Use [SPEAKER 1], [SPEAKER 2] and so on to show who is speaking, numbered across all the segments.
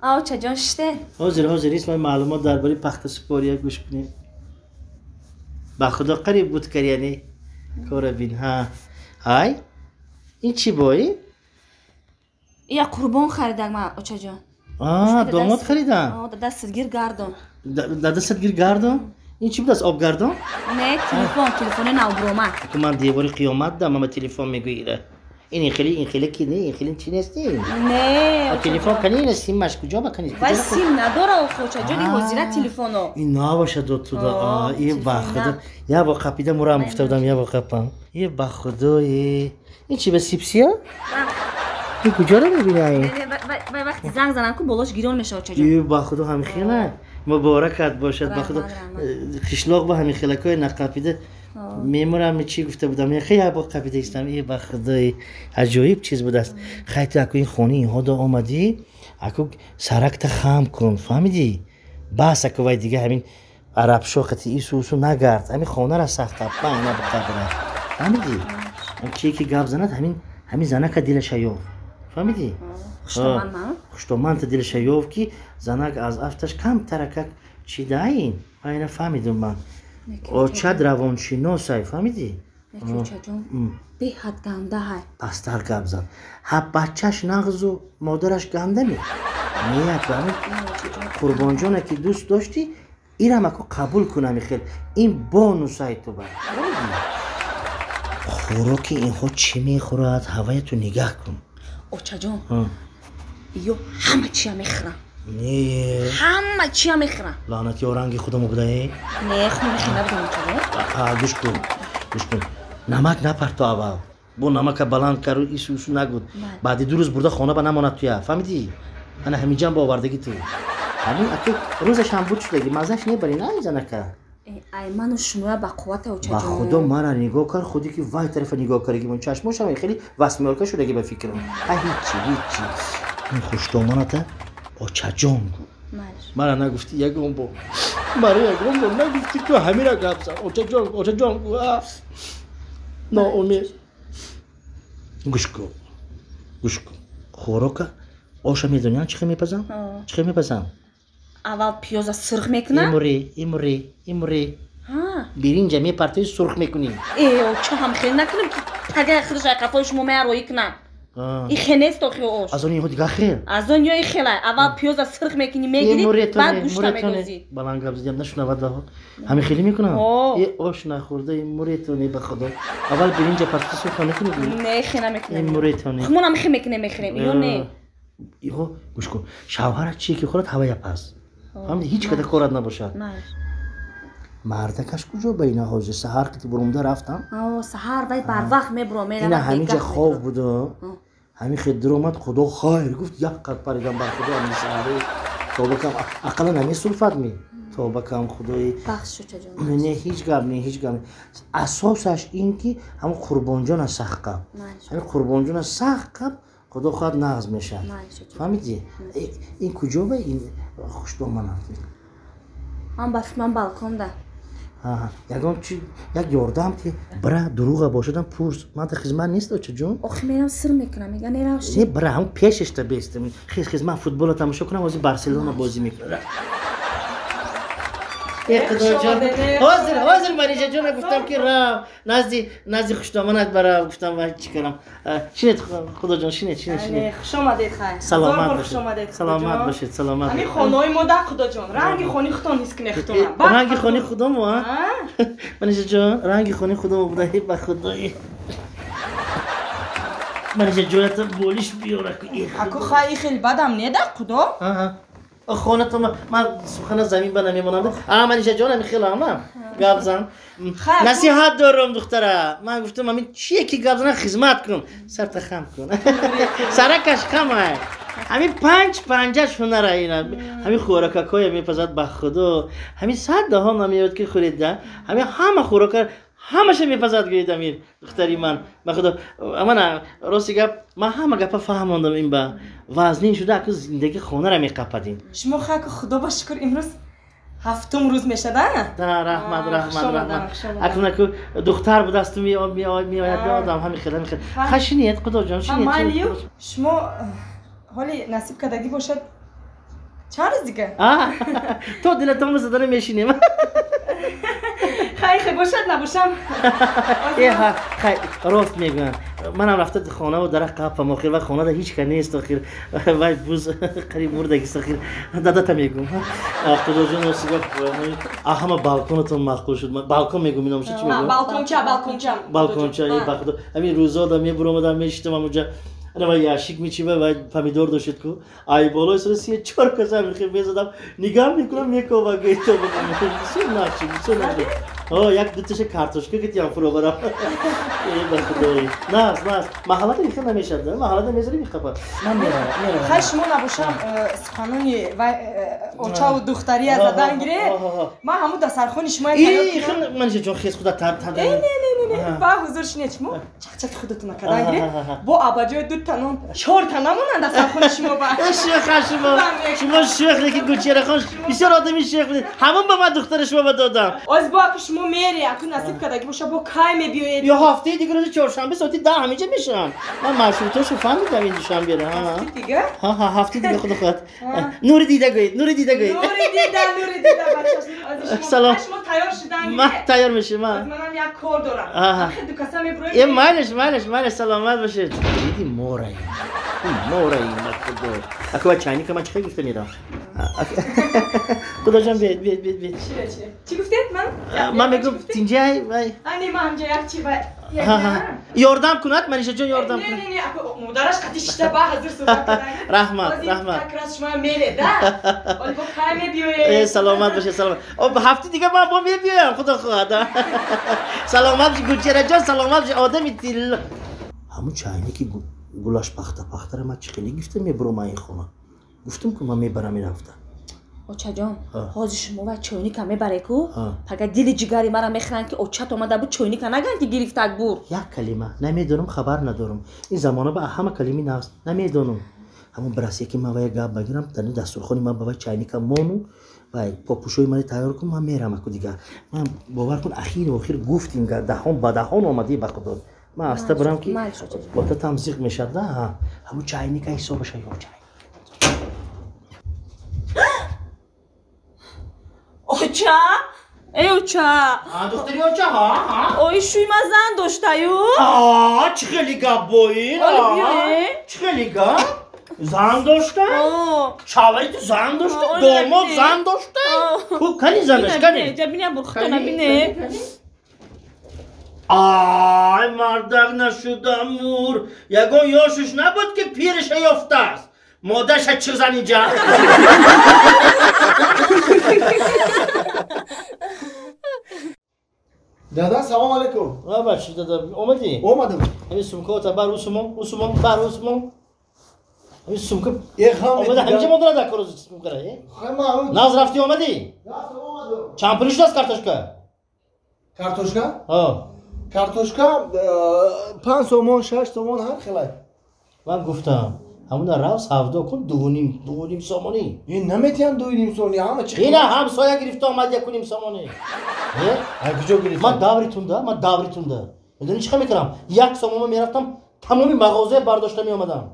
[SPEAKER 1] آوچه جان شته
[SPEAKER 2] حاضر است ما معلومات درباره پخت سپاری گوش کنیم با خدا قریب بود کر یعنی کار بین ها های این چی بایی؟
[SPEAKER 1] یا قربان خریدم ما آوچه جان
[SPEAKER 2] داماد خریدم
[SPEAKER 1] دستت گیر گردون
[SPEAKER 2] دستت گیر گردون؟ این چی بود از آب گردون؟
[SPEAKER 1] نه تلفن نوبرومه
[SPEAKER 2] که من دیواری قیامت دارم اما تلفن میگویره این خیلی کی نه این خیلی چی نیستی
[SPEAKER 1] نه
[SPEAKER 2] تلفن کنی این سیمش کجا بکنی
[SPEAKER 1] وای سیم نداره خوچه جانی حاضر تلفنو
[SPEAKER 2] این نباشه دو تو دا این بخدا یا با قپیده مرا هم گفته بودم یا با قپم یه بخدا این چی به سیپسیا این کجا رو میبینی این
[SPEAKER 1] وقتی زنگ زنم که بالاش گیرون میشه چه جان
[SPEAKER 2] این بخدا همین خیلی مبارکت باشد بخدا خشلاق با همین خلکای نقپیده میمورم چی گفته بودم خیلی با قبیده استم ای بخدای عجایب چیز بود است خیلی اکو این خونه اینها دا آمدی اکو سرکت خم کن فهمیدی بس اکو وای دیگه همین عرب شوقتی ایسوسو نگرد همین خونه را سخت با اینا بقدره فهمیدی چی که گپ زند همین زنک دلش یاف فهمیدی خوشتومن دلش یاف کی زنک از افتش کم ترکک چی داین اینا فهمیدم من چد روانشناسای فهمیدی؟
[SPEAKER 1] نکوچه جون به حد گنده های
[SPEAKER 2] پستر گپ زد ها بچهش نغز و مادرش گنده می نیت همین قربان جانه که دوست داشتی اینم اکو قبول کنم خیلی این بانوسای تو بر خوراک اینها چی میخورد هوای تو نگاه کن
[SPEAKER 1] اوچه جون ایو همه چی هم میخورم
[SPEAKER 2] نه
[SPEAKER 1] همه چی هم میخورم
[SPEAKER 2] لعنتی رنگ خودمو بده
[SPEAKER 1] نه خونه خیلی بودم
[SPEAKER 2] گوش کن نمک نپرت تو اول بو نمک بلند کرو ایسوسو نگود بعد 2 روز برده خانه با نماند توی فهمیدی انا همینجا با آوردگی تو همین اکو روزش هم بود شدگی مزهش نبری نه زنکه
[SPEAKER 1] ای منو شنوه با قوت اوچه جون
[SPEAKER 2] با خدا مرا نگاه کر خودی که وای طرف نگاه کردی من چشماش هم خیلی وسمیالکه شدگی به فکرم هیچی این خوشتومانته اوچه جون مرا نگفتی یگم با نگفتی تو همین را گفت اوچه جان ناامید گوش کن خوراک آش میدونی چی میپزم
[SPEAKER 1] اول پیاز سرخ میکنم
[SPEAKER 2] ایموری برنج میپرتی سرخ میکنی
[SPEAKER 1] چه هم خیلی نکنم که پگه خودش قفای شما میروی کنم این خیلی است آخه اوش
[SPEAKER 2] از اون یهو دیگه خیل
[SPEAKER 1] از اون یه خیلی اول پیاز سرخ میکنی میگیری بعد گوشت میگوزی
[SPEAKER 2] بلند گپ زدم نشنود ده همین خیلی میکنم یه آش نخورده این موریتونی به خدا اول برنج پرتی سرخ میکنی
[SPEAKER 1] نه خیلی نمیکنم
[SPEAKER 2] این موریتونی
[SPEAKER 1] خمون هم خیلی میخریم یا نه
[SPEAKER 2] یهو گوش کن شوهرت چی که خورد هوای پس فهمیدی هیچ کده کارت نباشد مردکش کجا بین حوزه سحر که برونده رفتم
[SPEAKER 1] سحر وای بر وقت میبرم
[SPEAKER 2] اینا همینجا خواب بود همین خدر اومد خدا خیر گفت یک قد پریدم بر خدا همین سحره توبه کم اقلا نمی سلفت می توبه کم خدای
[SPEAKER 1] بخش شو چجون
[SPEAKER 2] نه هیچ گم اساسش این که همون قربان جان سخت کم همین قربان جان سخت کم خدا خواهد نغز میشه فهمیدی این کجا به این خوشتومن
[SPEAKER 1] هم بس من بالکن ده
[SPEAKER 2] یکم چی یک یاردم که برا دروغ باشدم پرس من تا خدمت نیست چه جون
[SPEAKER 1] آخه میرم سر میکنم میگن نراش
[SPEAKER 2] نه برا هم پیشش تا بیستم خدمت فوتبال تماشا کنم از بارسلونا بازی میکنه حاضر مریجا جون گفتم که رام نزدی خوشتومنت برا گفتم وای چیکارم شینت خدا جان شینت
[SPEAKER 1] خوش آمدید خیر
[SPEAKER 2] سلامت باشید
[SPEAKER 1] همین خانه‌ای ما در خدا جان رنگ خونی خودم نیست که نختونم
[SPEAKER 2] رنگ خونی خودم ها مریجا جان رنگ خونی خودم بوده به خدای مریجا جونت بولیش بیاره
[SPEAKER 1] اكو خیلی بدم نیست خدا
[SPEAKER 2] خونه تو من سخن زمین به نمیمونم مریجا جانم خیلی همم گپ زن نصیحت دارم دختره من گفتم همین چیه که گپ زن خدمت کن سرت خم کن سرکش خمه همین پنجش هنر اینا همین خوراکای میپزد به خدا همین 100 هم نمیاد که خریده همه خوراک همش میپزد گوید امیر دختری من به خدا اما راستی گپ من همه گپ فهموندم این با وزنین شده که زندگی خونه را میقپدین
[SPEAKER 1] شما خدا با شکر امروز 7 روز میشه ده
[SPEAKER 2] رحمت اکنون که دختر بود است میآید دادم همین خیلی خشینیت خدا جان
[SPEAKER 1] شما حالی نصیب کدگی باشد
[SPEAKER 3] چند روز دیگه
[SPEAKER 2] تو دلتون بزدن میشینیم
[SPEAKER 3] خیلی باشد نباشم
[SPEAKER 2] خیلی راست میگم منم رفته خانه و در قفم آخر و خانه در هیچ کنی است آخر و بوز قریب مرده است آخر دادتا میگم خدا جون واسه همه بالکنتون مخول شد بالکن میگم اینم چی میگم بالکنچه ای بخدا همین روزا دم میبرم دم میشتم اونجا انا با یاشیک میچیمه و پمیدور داشت کو ای بالای سر 3-4 کاسه میخوام بزدم نگاه میکنم میکوبا گیتو بگم یک دو تاش کارتوشکا گیتیم فرو برام ای بخدایی نه محلات میخوام نمیشد محلات میذاری میخوام من میرم
[SPEAKER 3] خشم نباشم قانونی و اوچا و دختری از دادن گیره ما همون دسترخوان شما
[SPEAKER 2] تیار من چون خیس خدا
[SPEAKER 3] نه با حضورش نیچمو چخ خودتون نکردن گیره با اباجای دو تنم 4 تنمون دسترخوان شما با
[SPEAKER 2] شما شیخ که گوچه خان بسیار آدمی شیخ بود همون به من دختر شما دادم
[SPEAKER 3] از با که شما میری اكو نصیب کرده که باشه با کای میبیوید
[SPEAKER 2] یا هفته دیگه روز چهارشنبه ساعت 10 همینجا میشم من مشروطه‌شو فهمیدم این دوشنبه را
[SPEAKER 3] هفته دیگه
[SPEAKER 2] هفته دیگه خود نور دیده گوید
[SPEAKER 3] نور دیده بچه‌ش
[SPEAKER 2] سلام
[SPEAKER 3] شما تیار شدن
[SPEAKER 2] من تیار میشم
[SPEAKER 3] منم یک کار دارم خیلی دو کاسه میبروید
[SPEAKER 2] مالش سلامت باشید دیدی مورایی مخدو اكو چاینی که من چه گفته میرم خدا جان بید
[SPEAKER 3] چی گفتید
[SPEAKER 2] من میگم تینجای وای
[SPEAKER 3] نه من همجا یک چی وای
[SPEAKER 2] یاردم کنات منیش جان یاردم کن
[SPEAKER 3] نه اكو مدارش قدیش اشتباه حاضر صحبت کردن
[SPEAKER 2] رحمت
[SPEAKER 3] فکرش شما میره ده ولی با کای میبیوید
[SPEAKER 2] سلامت باشه سلامت هفته دیگه با میبیام خدا سلامت باشه گوچه جان سلامت باشه آدمی دل همون چاینی که گلاش پخته را من چخیلی گفته میبرم این خونه گفتم که من میبرم این هفته
[SPEAKER 1] اوچا جان حاضر شما و چوینی که میبره کو پگه دل جگری مرا میخرن که اوچت اومده بود چوینی که نگن که گرفتک بود
[SPEAKER 2] یک کلمه نمیدونم خبر ندارم این زمانه به همه کلمه نقص نمیدونم همون براسی که من وای گپ بگیرم در دسترخوان من با چاینی که مونو و پاپوشوی من تیار کنم من میرم اكو دیگه من باور کن اخیر گفتیم دهان با دهان اومدی به خدا من استا برام که با تو تمزیق میشد نه همون چاینی که حسابش یا چای
[SPEAKER 1] اوچا ای اوچا
[SPEAKER 2] دختری اوچا ها
[SPEAKER 1] اوی شوی ما زن داشتایو
[SPEAKER 2] چه خیلی گپ بوین چه خیلی گپ زن داشته شاوری تو زن داشته دومات زن داشته خوب کنی زنش کنی
[SPEAKER 1] جبینی هم برخطا نبینه
[SPEAKER 2] آی مردق نشدم مور یگو یاشوش نبود که پیرش یافته است مادرش چه زن اینجا
[SPEAKER 4] دادا سلام علیکم
[SPEAKER 2] بچه دادا
[SPEAKER 4] اومدم
[SPEAKER 2] همین سمکه تا بر اوسمون همین سمکه
[SPEAKER 4] اومده
[SPEAKER 2] همینجا مادر دکار روز سمکه رایی ناز رفتی اومدی چند پولیش دست
[SPEAKER 4] کارتوشکا
[SPEAKER 2] ها
[SPEAKER 4] کارتوشکا 5 تومان 6 تومان هر خلای
[SPEAKER 2] من گفتم همون راه سودا کن دوونیم سامانی
[SPEAKER 4] این نمیتونن دوونیم سامانی همه چی
[SPEAKER 2] اینا همسایه گرفته اومد یکونیم سامانی
[SPEAKER 4] کجا گرفت
[SPEAKER 2] من داوریتون ده میدونی چیکار میکردم یک سامان میرفتم تمامی مغازه برداشته میومدم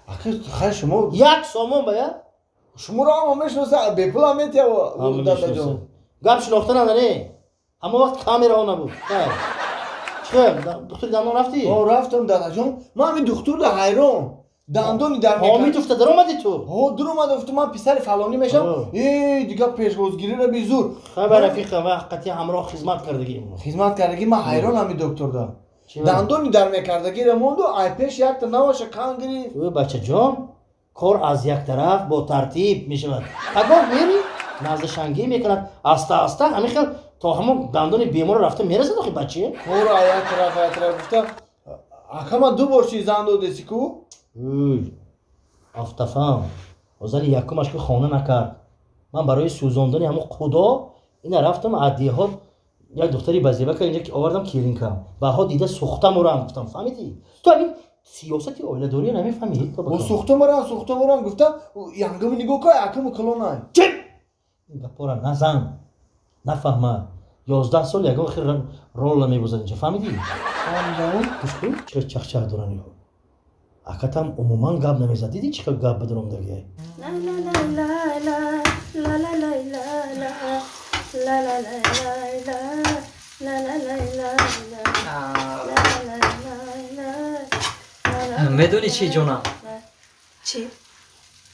[SPEAKER 4] آخه شما
[SPEAKER 2] یک سامان باید
[SPEAKER 4] شما رو هم میشناسه به پول میتیه و دادا جان
[SPEAKER 2] گپ شناخته نداره همه وقت کامیرا نبود چه دکتر دندان رفتی
[SPEAKER 4] رفتم دادا جان من همین دکتر ده حیران دندانی در
[SPEAKER 2] میکنه افته در اومدی تو
[SPEAKER 4] در اومد من پسر فلانی میشم دیگه پیشوازگیری رو بی زور
[SPEAKER 2] خبر رفیق وقتی همراه خدمت کردگی
[SPEAKER 4] من حیران همین دکتر ده دندانی در میکردگی رو موند و ای پیش یک تا نواشه کان گرفت
[SPEAKER 2] بچه جان کار از یک طرف با ترتیب میشود اگر میری نزد شنگی میکند آسته همین خیلی تا همون دندان بیمار رفته میرسه داخل بچه
[SPEAKER 4] کار یک طرف گفته اکما 2 بار چیز زندو دستی کو
[SPEAKER 2] افتفام وزن یکمش که خانه نکرد من برای سوزاندن همون خدا اینا رفتم عدیه ها یک دختری بزیبه که اینجا که آوردم کلینیکم بها دیده سوختم رو هم گفتم فهمیدی تو همین سیاستی اوله داری نمیفهمی
[SPEAKER 4] و سوخته مرام گفتم یانگم نگاه که اکم کلونای
[SPEAKER 2] چی این گپارا نزن نفهمه 11 سال یگان خیر رول میبوزد اینجا فهمیدی چه چخچه دارن اکتم عموما گپ نمیزد دیدی چقدر گپ بدونم دیگه
[SPEAKER 1] لا لا لا لا
[SPEAKER 5] میدونی چی جونم؟
[SPEAKER 1] چی؟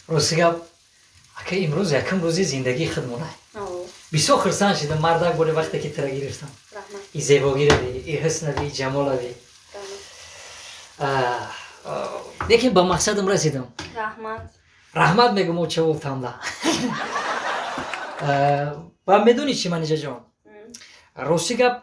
[SPEAKER 5] روزگار که امروز یکم روزی زندگی خودمونه. بسیار خرسان شدم مردک بوده وقتی که ترا گرفتم. این زیبایی روی، این حسن روی، جمال روی. لیکن با مقصدم رسیدم. رحمت میگم و چه گفتم ده. و میدونی چی منیجا جان؟ روزگار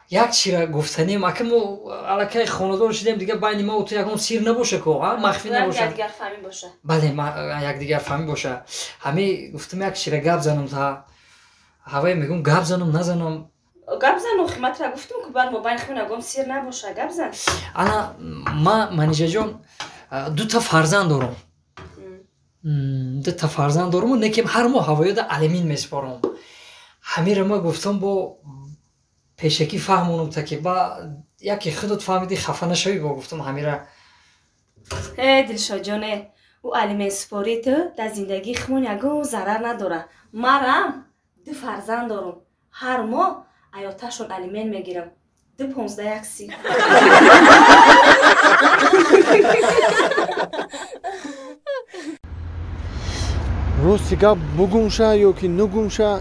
[SPEAKER 5] یک چی را گفتنی ما که ما علاقه خانواده شدیم دیگه بین ما و تو یکم سیر نباشه که مخفی نباشه.
[SPEAKER 1] دیگر فهمی باشه.
[SPEAKER 5] بله ما یک دیگر فهمی باشه. همه گفتم یک چی را گپ زنم تا هوای میگم گپ زنم نزنم.
[SPEAKER 1] گپ زن و خدمت را گفتم که بعد ما بین خون نگم سیر نباشه گپ زن.
[SPEAKER 5] انا ما منیجا جان دو تا فرزند دارم. دو تا فرزند دارم و نکیم هر ماه هوای دا علمین میسپارم. همه را ما گفتم با پیشکی فهمونم تا که با یکی خودت فهمیدی خفه نشوی با گفتم همه را.
[SPEAKER 1] دلشاد جانه او علم سپاری تو در زندگی خمون یکم ضرر نداره. مرم دو فرزند دارم. هر ماه ایاتشون علمین میگیرم. 2.15 یکسی.
[SPEAKER 4] روزگار بگومشه یا که نگومشه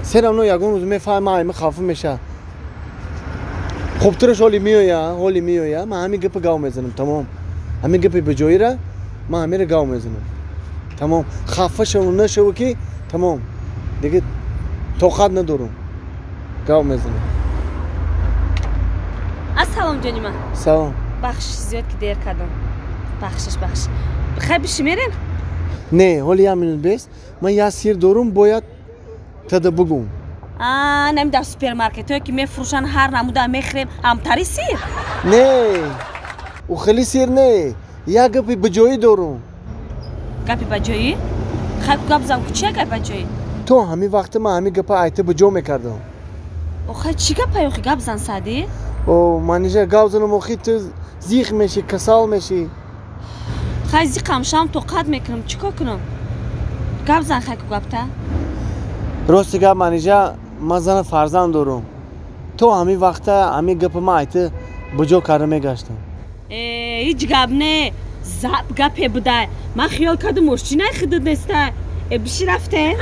[SPEAKER 4] سرم نو یکم روز میفهمم همه خفه میشه. خوبترش حالی میویا من همین گپ گاو میزنم تمام. همین گپ بجایی را من همین را گاو میزنم تمام. خفه شو نشو که تمام دیگه طاقت ندارم گاو میزنم.
[SPEAKER 1] السلام جانی من.
[SPEAKER 4] سلام.
[SPEAKER 1] بخش زیاد که دیر کردم. بخش. بخیر بشی میرین؟
[SPEAKER 4] نه حالی همین بیست من یه سیر دارم باید تده بگم.
[SPEAKER 1] نمی در سوپرمارکت هایی که میفروشن هر نموده میخریم همتری سیر؟
[SPEAKER 4] نه او خیلی سیر نه یا گپی بجایی دارم.
[SPEAKER 1] گپی بجایی؟ خیلی گپ زم که چیه گپ بجایی؟
[SPEAKER 4] تو همین وقت من همین گپ ایته بجا میکردم.
[SPEAKER 1] خیلی چی گپ خیلی گپ زن سادی؟
[SPEAKER 4] منیجا گپ زنم خیلی تو زیخ میشی کسال میشی.
[SPEAKER 1] خیلی زیقم شام تو قد میکنم چیکار کنم؟ گپ زن خیلی گپ تا؟
[SPEAKER 4] راستی گپ منیجا من زن فرزند دارم. تو همین وقت همین گپ ما ایته بجا کار میگشتم.
[SPEAKER 1] هیچ گپ نه گپ بوده. من خیال کردم ماشین خودت نیسته. بشی رفته؟